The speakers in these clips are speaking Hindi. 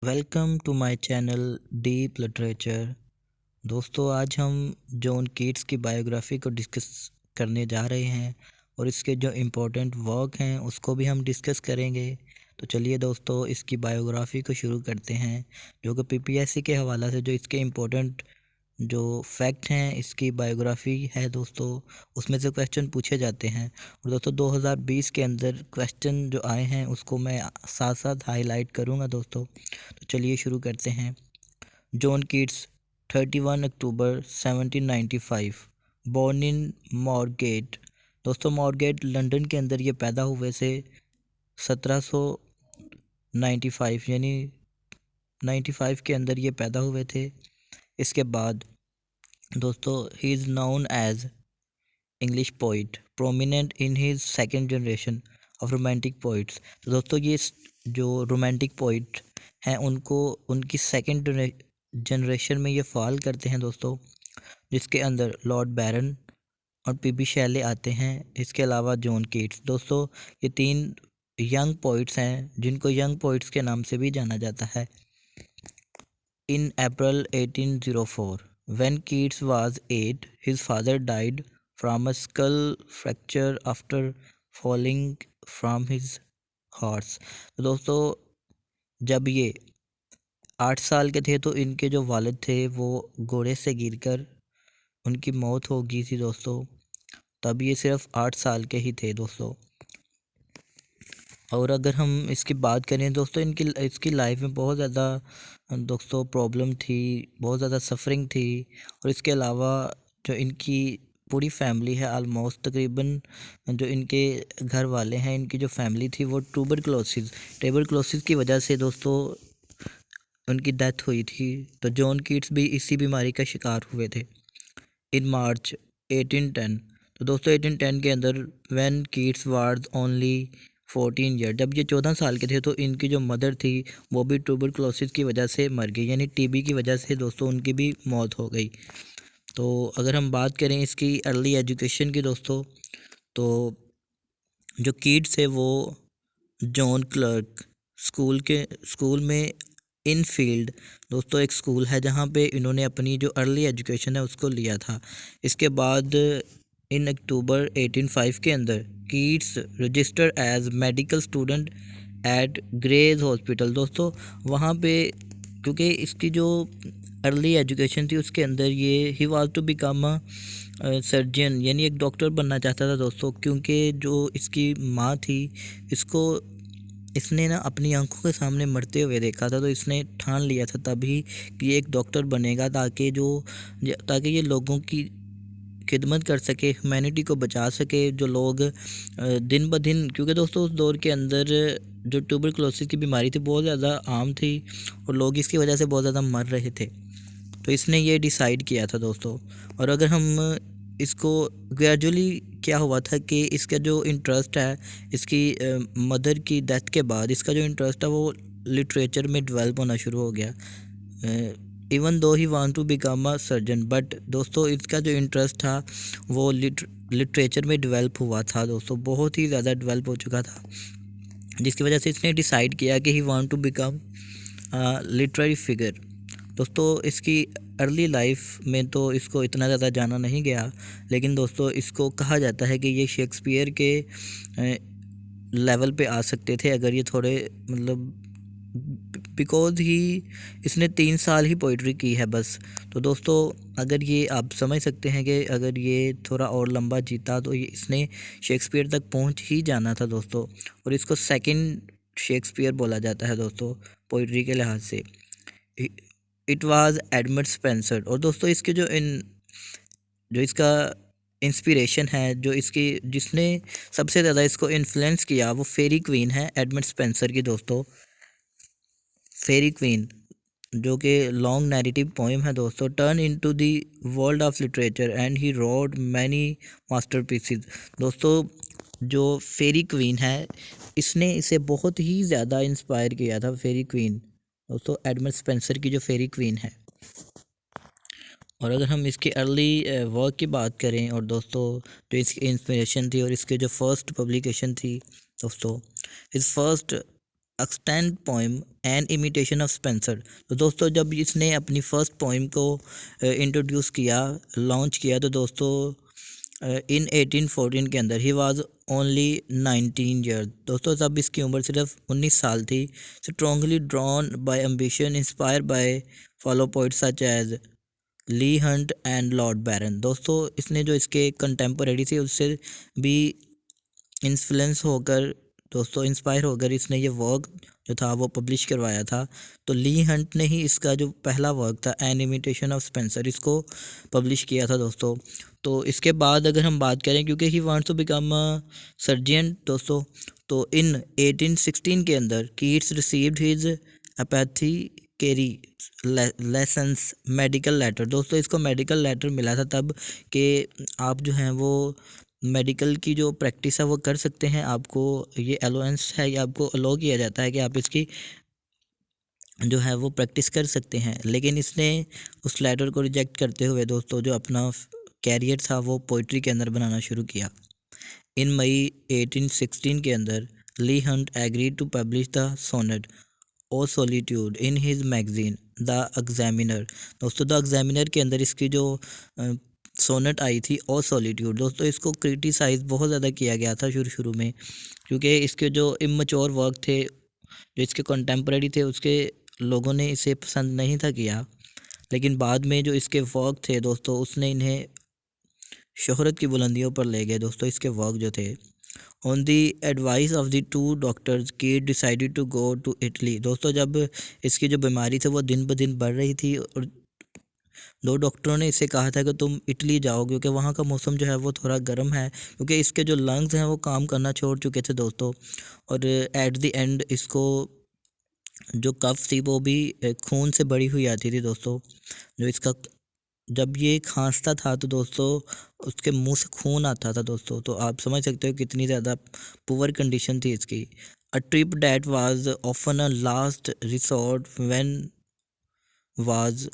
Welcome to my channel deep literature. दोस्तों, आज हम जॉन कीट्स की बायोग्राफ़ी को डिस्कस करने जा रहे हैं और इसके जो इम्पोर्टेंट वर्क हैं उसको भी हम डिस्कस करेंगे। तो चलिए दोस्तों, इसकी बायोग्राफ़ी को शुरू करते हैं, जो कि पीपीएससी के हवाला से जो इसके इम्पोर्टेंट जो फैक्ट हैं इसकी बायोग्राफ़ी है दोस्तों, उसमें से क्वेश्चन पूछे जाते हैं। और दोस्तों 2020 के अंदर क्वेश्चन जो आए हैं उसको मैं साथ साथ हाईलाइट करूँगा दोस्तों। तो चलिए शुरू करते हैं। John Keats 31 October 1795, born in Margate. दोस्तों मॉरगेट लंदन के अंदर ये पैदा हुए से 1795 यानी 95 के अंदर ये पैदा हुए थे। इसके बाद दोस्तों he is known as English poet prominent in his second generation of romantic poets. तो दोस्तों ये जो रोमांटिक पोइट हैं उनको उनकी सेकेंड जनरेशन में ये फॉल करते हैं दोस्तों, जिसके अंदर लॉर्ड बैरन और पीबी शेले आते हैं। इसके अलावा जॉन कीट्स। दोस्तों ये तीन यंग पोइट्स हैं जिनको यंग पोइट्स के नाम से भी जाना जाता है। In April 1804, when Keats was 8, his father died from a skull fracture after falling from his horse। तो दोस्तों जब ये 8 साल के थे तो इनके जो वालिद थे वो घोड़े से गिरकर उनकी मौत हो गई थी दोस्तों। तब ये सिर्फ 8 साल के ही थे दोस्तों। और अगर हम इसकी बात करें दोस्तों, इसकी लाइफ में बहुत ज़्यादा दोस्तों प्रॉब्लम थी, बहुत ज़्यादा सफरिंग थी। और इसके अलावा जो इनकी पूरी फैमिली है ऑलमोस्ट तकरीबन जो इनके घर वाले हैं, इनकी जो फैमिली थी वो ट्यूबरक्लोसिस की वजह से दोस्तों उनकी डेथ हुई थी। तो जॉन कीट्स भी इसी बीमारी का शिकार हुए थे। इन मार्च 1810, तो दोस्तों 1810 के अंदर when Keats was only 14 year, जब ये 14 साल के थे तो इनकी जो मदर थी वो भी ट्यूबरक्लोसिस की वजह से मर गई, यानी टीबी की वजह से दोस्तों उनकी भी मौत हो गई। तो अगर हम बात करें इसकी अर्ली एजुकेशन की दोस्तों, तो जो कीट्स है वो जॉन क्लर्क स्कूल में इनफील्ड दोस्तों एक स्कूल है जहाँ पे इन्होंने अपनी जो अर्ली एजुकेशन है उसको लिया था। इसके बाद इन अक्टूबर 1805 के अंदर Keats register as medical student at Grays hospital. दोस्तों वहाँ पे क्योंकि इसकी जो अर्ली एजुकेशन थी उसके अंदर ये he was to become a surgeon, यानी एक डॉक्टर बनना चाहता था दोस्तों। क्योंकि जो इसकी माँ थी इसने ना अपनी आंखों के सामने मरते हुए देखा था, तो इसने ठान लिया था तभी कि ये एक डॉक्टर बनेगा ताकि ये लोगों की खिदमत कर सके, ह्यूमैनिटी को बचा सके। जो लोग दिन ब दिन, क्योंकि दोस्तों उस दौर के अंदर जो ट्यूबरक्लोसिस की बीमारी थी बहुत ज़्यादा आम थी और लोग इसकी वजह से बहुत ज़्यादा मर रहे थे। तो इसने ये डिसाइड किया था दोस्तों। और अगर हम इसको ग्रेजुअली क्या हुआ था कि इसका जो इंटरेस्ट है इसकी मदर की डेथ के बाद इसका जो इंटरेस्ट है वो लिटरेचर में डेवलप होना शुरू हो गया। Even though he want to become a surgeon, but दोस्तों इसका जो इंटरेस्ट था वो लिटरेचर में डेवलप हुआ था दोस्तों, बहुत ही ज़्यादा डेवलप हो चुका था, जिसकी वजह से इसने डिसाइड किया कि he want to become literary figure. दोस्तों इसकी अर्ली लाइफ में तो इसको इतना ज़्यादा जाना नहीं गया, लेकिन दोस्तों इसको कहा जाता है कि ये शेक्सपियर के लेवल पे आ सकते थे अगर ये थोड़े मतलब बिकॉज ही इसने 3 साल ही पोइट्री की है बस। तो दोस्तों अगर ये आप समझ सकते हैं कि अगर ये थोड़ा और लंबा जीता तो ये इसने शेक्सपियर तक पहुंच ही जाना था दोस्तों। और इसको सेकंड शेक्सपियर बोला जाता है दोस्तों पोइट्री के लिहाज से। It was Edmund Spenser. और दोस्तों इसके जो इसका इंस्पिरेशन है, जो इसकी जिसने सबसे ज़्यादा इसको इन्फ्लुएंस किया वो फेरी क्वीन है एडमंड स्पेंसर की दोस्तों। फेरी क्वीन जो कि लॉन्ग नैरेटिव पोएम है दोस्तों, turn into the world of literature and he wrote many masterpieces. दोस्तों जो फेरी क्वीन है इसने इसे बहुत ही ज़्यादा इंस्पायर किया था। फेरी क्वीन दोस्तों एडमंड स्पेंसर की जो फेरी क्वीन है। और अगर हम इसकी अर्ली वर्क की बात करें और दोस्तों जो इसकी इंस्पिरेशन थी और इसके जो फर्स्ट पब्लिकेशन थी दोस्तों, इस first extended poem an imitation of Spenser. तो दोस्तों जब इसने अपनी फर्स्ट पोइम को इंट्रोड्यूस किया, लॉन्च किया, तो दोस्तों इन 1814 के अंदर ही वाज ओनली 19 ईयर। दोस्तों तब इसकी उम्र सिर्फ 19 साल थी। Strongly drawn by ambition, inspire by fellow poets such as Leigh Hunt and Lord Byron. दोस्तों इसने जो इसके कंटेम्परेरी थे उससे भी इन्फ्लुएंस होकर, दोस्तों इंस्पायर होकर इसने ये वर्क जो था वो पब्लिश करवाया था। तो ली हंट ने ही इसका जो पहला वर्क था एन इमिटेशन ऑफ स्पेंसर, इसको पब्लिश किया था दोस्तों। तो इसके बाद अगर हम बात करें, क्योंकि he wants to become surgeon दोस्तों, तो इन 1816 के अंदर Keats received his apothecary licence medical letter. दोस्तों इसको मेडिकल लेटर मिला था तब कि आप जो हैं वो मेडिकल की जो प्रैक्टिस है वो कर सकते हैं, आपको ये अलाउंस है, ये आपको अलाउ किया जाता है कि आप इसकी जो है वो प्रैक्टिस कर सकते हैं। लेकिन इसने उस लेटर को रिजेक्ट करते हुए दोस्तों जो अपना कैरियर था वो पोइट्री के अंदर बनाना शुरू किया। इन मई 1816 के अंदर Leigh Hunt agreed to publish the sonnet O solitude in his magazine the Examiner. दोस्तों द एग्जामिनर के अंदर इसकी जो सोनेट आई थी ओ सॉलिट्यूड, दोस्तों इसको क्रिटिसाइज़ बहुत ज़्यादा किया गया था शुरू शुरू में, क्योंकि इसके जो इमैच्योर वर्क थे, जो इसके कंटेम्प्रेरी थे, उसके लोगों ने इसे पसंद नहीं था किया। लेकिन बाद में जो इसके वर्क थे दोस्तों, उसने इन्हें शोहरत की बुलंदियों पर ले गए। दोस्तों इसके वर्क जो थे, on the advice of the two doctors Keats decided to go to Italy. दोस्तों जब इसकी जो बीमारी थी वो दिन ब दिन बढ़ रही थी और दो डॉक्टरों ने इसे कहा था कि तुम इटली जाओ, क्योंकि वहाँ का मौसम जो है वो थोड़ा गर्म है, क्योंकि इसके जो लंग्स हैं वो काम करना छोड़ चुके थे दोस्तों। और एट द एंड इसको जो कफ थी वो भी खून से भरी हुई आती थी दोस्तों। जो इसका जब ये खांसता था तो दोस्तों उसके मुंह से खून आता था दोस्तों। तो आप समझ सकते हो कितनी ज़्यादा पुअर कंडीशन थी इसकी। A trip that was often a last resort when was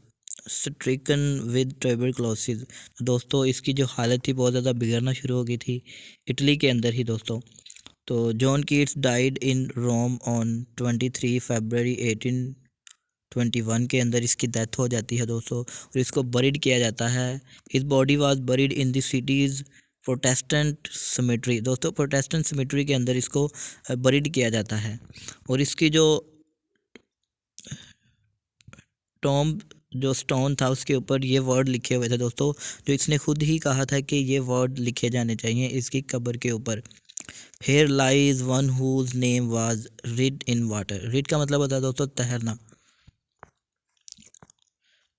stricken with tuberculosis. दोस्तों इसकी जो हालत थी बहुत ज़्यादा बिगड़ना शुरू हो गई थी इटली के अंदर ही दोस्तों। तो John Keats died in Rome on 23 फरवरी 1821 के अंदर इसकी डेथ हो जाती है दोस्तों, और इसको बरीड किया जाता है। His body was buried in the cities Protestant symmetry. दोस्तों प्रोटेस्टेंट सिमेट्री के अंदर इसको बरीड किया जाता है। और इसकी जो टॉम्ब जो स्टोन था उसके ऊपर ये वर्ड लिखे हुए थे दोस्तों, जो इसने खुद ही कहा था कि ये वर्ड लिखे जाने चाहिए इसकी कब्र के ऊपर। Here lies one whose name was writ in water. Writ का मतलब होता है दोस्तों तैरना।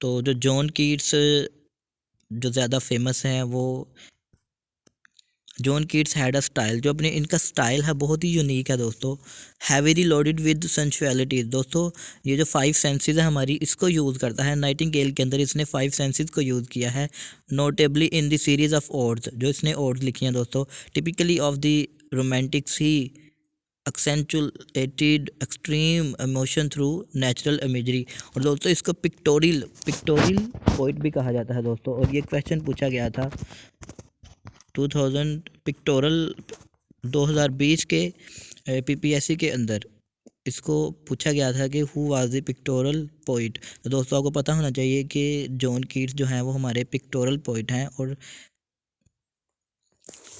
तो जो जॉन कीट्स जो ज़्यादा फेमस हैं वो John Keats had a style, जो अपने इनका स्टाइल है बहुत ही यूनिक है दोस्तों। Heavily loaded with sensuality. दोस्तों ये जो 5 सेंसेस है हमारी, इसको यूज़ करता है। नाइटिंगेल के अंदर इसने 5 सेंसेस को यूज़ किया है, notably in the series of odes, जो इसने ओड्स लिखी हैं दोस्तों। Typically of the Romantics he accentuated extreme emotion through natural imagery. और दोस्तों इसको पिक्टोरियल पोइट भी कहा जाता है दोस्तों। और ये क्वेश्चन पूछा गया था 2000 पिक्टोरल 2020 के पीपीएससी के अंदर इसको पूछा गया था कि who was the pectoral poet. तो दोस्तों आपको पता होना चाहिए कि जॉन कीट्स जो हैं वो हमारे पिक्टोरल पोइट हैं, और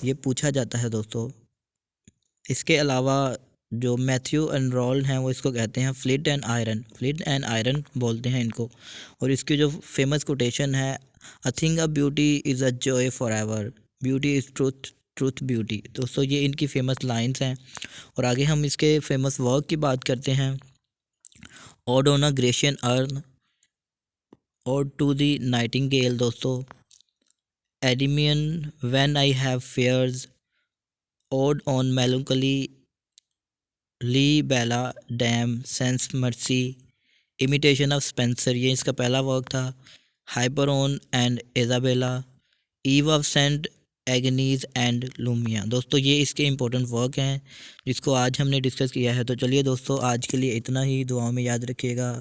ये पूछा जाता है दोस्तों। इसके अलावा जो मैथ्यू एनरोल्ड हैं वो इसको कहते हैं फ्लिट एंड आयरन बोलते हैं इनको। और इसकी जो फेमस कोटेशन है, a thing a beauty is a joy for ever, beauty is truth beauty. दोस्तों ये इनकी फेमस लाइंस हैं। और आगे हम इसके फेमस वर्क की बात करते हैं। Ode on a Grecian urn, ode to the nightingale दोस्तों, Endymion when I have fears, ode on melancholy, la belle dame sans merci, imitation of Spenser, ये इसका पहला वर्क था। Hyperion and Isabella, Eve of Saint Agnes and Lamia. दोस्तों ये इसके इंपॉर्टेंट वर्क हैं जिसको आज हमने डिस्कस किया है। तो चलिए दोस्तों आज के लिए इतना ही, दुआओं में याद रखिएगा।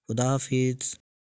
खुदा हाफिज़।